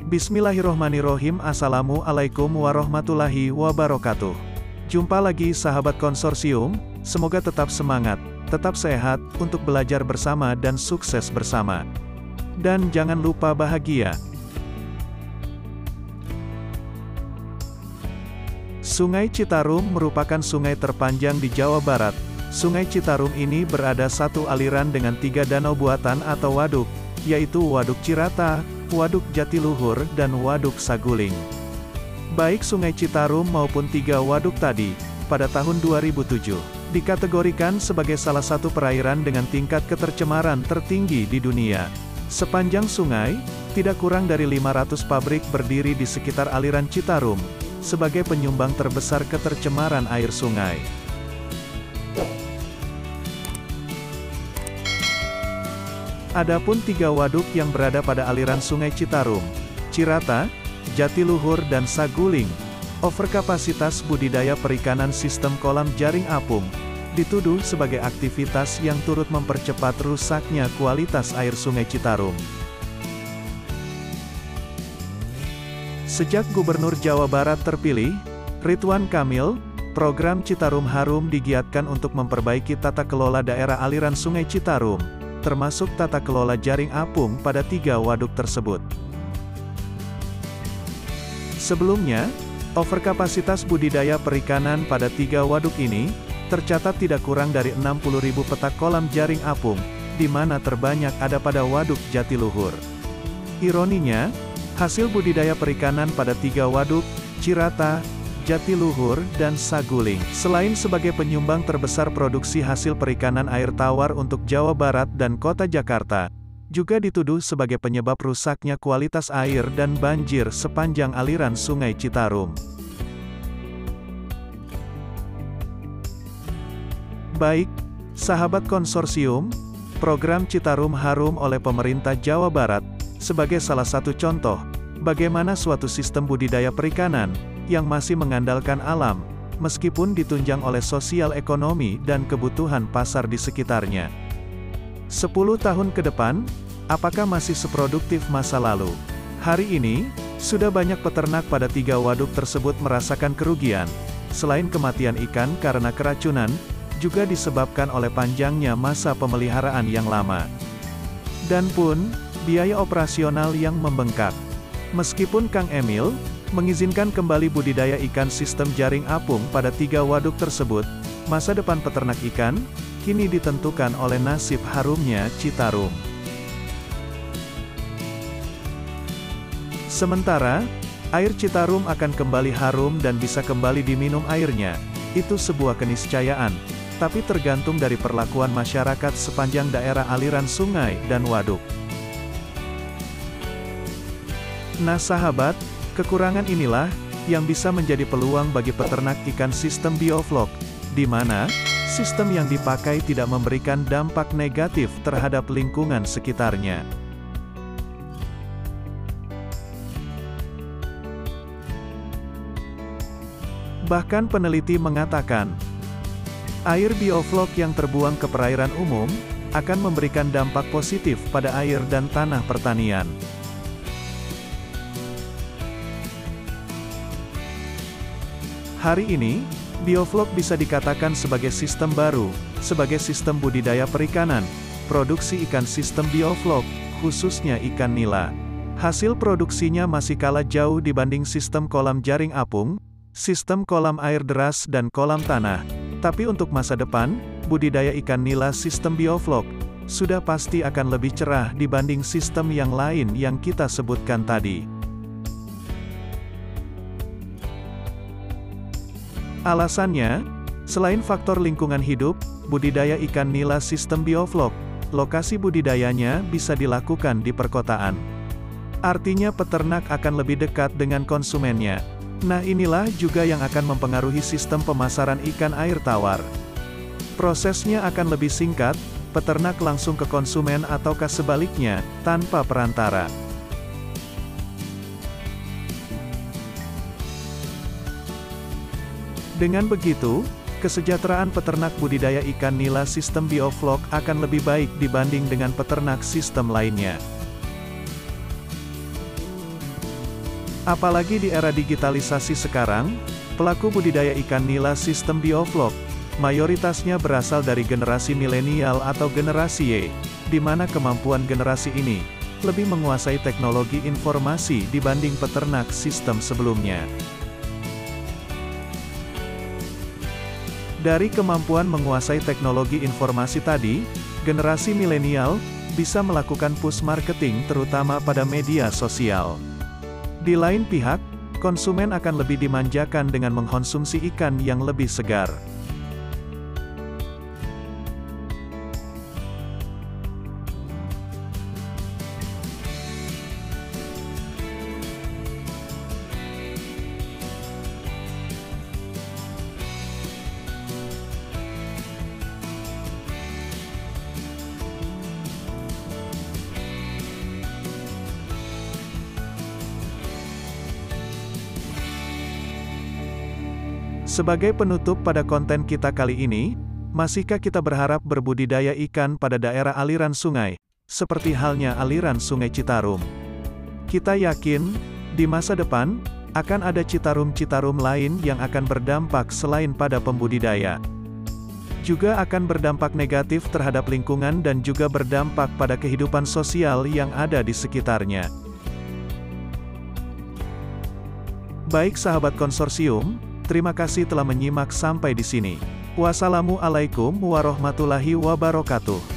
Bismillahirrohmanirrohim. Assalamualaikum warahmatullahi wabarakatuh. Jumpa lagi sahabat konsorsium, semoga tetap semangat, tetap sehat, untuk belajar bersama dan sukses bersama. Dan jangan lupa bahagia. Sungai Citarum merupakan sungai terpanjang di Jawa Barat. Sungai Citarum ini berada satu aliran dengan 3 danau buatan atau waduk, yaitu Waduk Cirata, Waduk Jatiluhur, dan Waduk Saguling. Baik Sungai Citarum maupun 3 waduk tadi, pada tahun 2007, dikategorikan sebagai salah satu perairan dengan tingkat ketercemaran tertinggi di dunia. Sepanjang sungai, tidak kurang dari 500 pabrik berdiri di sekitar aliran Citarum, sebagai penyumbang terbesar ketercemaran air sungai. Adapun 3 waduk yang berada pada aliran Sungai Citarum, Cirata, Jatiluhur dan Saguling, overkapasitas budidaya perikanan sistem kolam jaring apung, dituduh sebagai aktivitas yang turut mempercepat rusaknya kualitas air Sungai Citarum. Sejak Gubernur Jawa Barat terpilih, Ridwan Kamil, program Citarum Harum digiatkan untuk memperbaiki tata kelola daerah aliran Sungai Citarum, termasuk tata kelola jaring apung pada 3 waduk tersebut. Sebelumnya, overkapasitas budidaya perikanan pada 3 waduk ini, tercatat tidak kurang dari 60.000 petak kolam jaring apung, di mana terbanyak ada pada Waduk Jatiluhur. Ironinya, hasil budidaya perikanan pada 3 waduk, Cirata, Jatiluhur, dan Saguling, selain sebagai penyumbang terbesar produksi hasil perikanan air tawar untuk Jawa Barat dan Kota Jakarta, juga dituduh sebagai penyebab rusaknya kualitas air dan banjir sepanjang aliran Sungai Citarum. Baik, sahabat konsorsium, program Citarum Harum oleh pemerintah Jawa Barat, sebagai salah satu contoh, bagaimana suatu sistem budidaya perikanan, yang masih mengandalkan alam, meskipun ditunjang oleh sosial ekonomi dan kebutuhan pasar di sekitarnya. 10 tahun ke depan, apakah masih seproduktif masa lalu? Hari ini, sudah banyak peternak pada 3 waduk tersebut merasakan kerugian. Selain kematian ikan karena keracunan, juga disebabkan oleh panjangnya masa pemeliharaan yang lama. Dan pun, biaya operasional yang membengkak. Meskipun Kang Emil mengizinkan kembali budidaya ikan sistem jaring apung pada 3 waduk tersebut, masa depan peternak ikan, kini ditentukan oleh nasib harumnya Citarum. Sementara, air Citarum akan kembali harum dan bisa kembali diminum airnya, itu sebuah keniscayaan, tapi tergantung dari perlakuan masyarakat sepanjang daerah aliran sungai dan waduk. Nah sahabat, kekurangan inilah yang bisa menjadi peluang bagi peternak ikan sistem bioflok, di mana sistem yang dipakai tidak memberikan dampak negatif terhadap lingkungan sekitarnya. Bahkan peneliti mengatakan, air bioflok yang terbuang ke perairan umum akan memberikan dampak positif pada air dan tanah pertanian. Hari ini, bioflok bisa dikatakan sebagai sistem baru, sebagai sistem budidaya perikanan, produksi ikan sistem bioflok, khususnya ikan nila. Hasil produksinya masih kalah jauh dibanding sistem kolam jaring apung, sistem kolam air deras dan kolam tanah. Tapi untuk masa depan, budidaya ikan nila sistem bioflok, sudah pasti akan lebih cerah dibanding sistem yang lain yang kita sebutkan tadi. Alasannya, selain faktor lingkungan hidup, budidaya ikan nila sistem bioflok, lokasi budidayanya bisa dilakukan di perkotaan. Artinya peternak akan lebih dekat dengan konsumennya. Nah inilah juga yang akan mempengaruhi sistem pemasaran ikan air tawar. Prosesnya akan lebih singkat, peternak langsung ke konsumen ataukah sebaliknya, tanpa perantara. Dengan begitu, kesejahteraan peternak budidaya ikan nila sistem bioflok akan lebih baik dibanding dengan peternak sistem lainnya. Apalagi di era digitalisasi sekarang, pelaku budidaya ikan nila sistem bioflok, mayoritasnya berasal dari generasi milenial atau generasi Y, di mana kemampuan generasi ini lebih menguasai teknologi informasi dibanding peternak sistem sebelumnya. Dari kemampuan menguasai teknologi informasi tadi, generasi milenial bisa melakukan push marketing terutama pada media sosial. Di lain pihak, konsumen akan lebih dimanjakan dengan mengkonsumsi ikan yang lebih segar. Sebagai penutup pada konten kita kali ini, masihkah kita berharap berbudidaya ikan pada daerah aliran sungai, seperti halnya aliran Sungai Citarum? Kita yakin, di masa depan, akan ada citarum-citarum lain yang akan berdampak selain pada pembudidaya. Juga akan berdampak negatif terhadap lingkungan dan juga berdampak pada kehidupan sosial yang ada di sekitarnya. Baik sahabat konsorsium, terima kasih telah menyimak sampai di sini. Wassalamualaikum warahmatullahi wabarakatuh.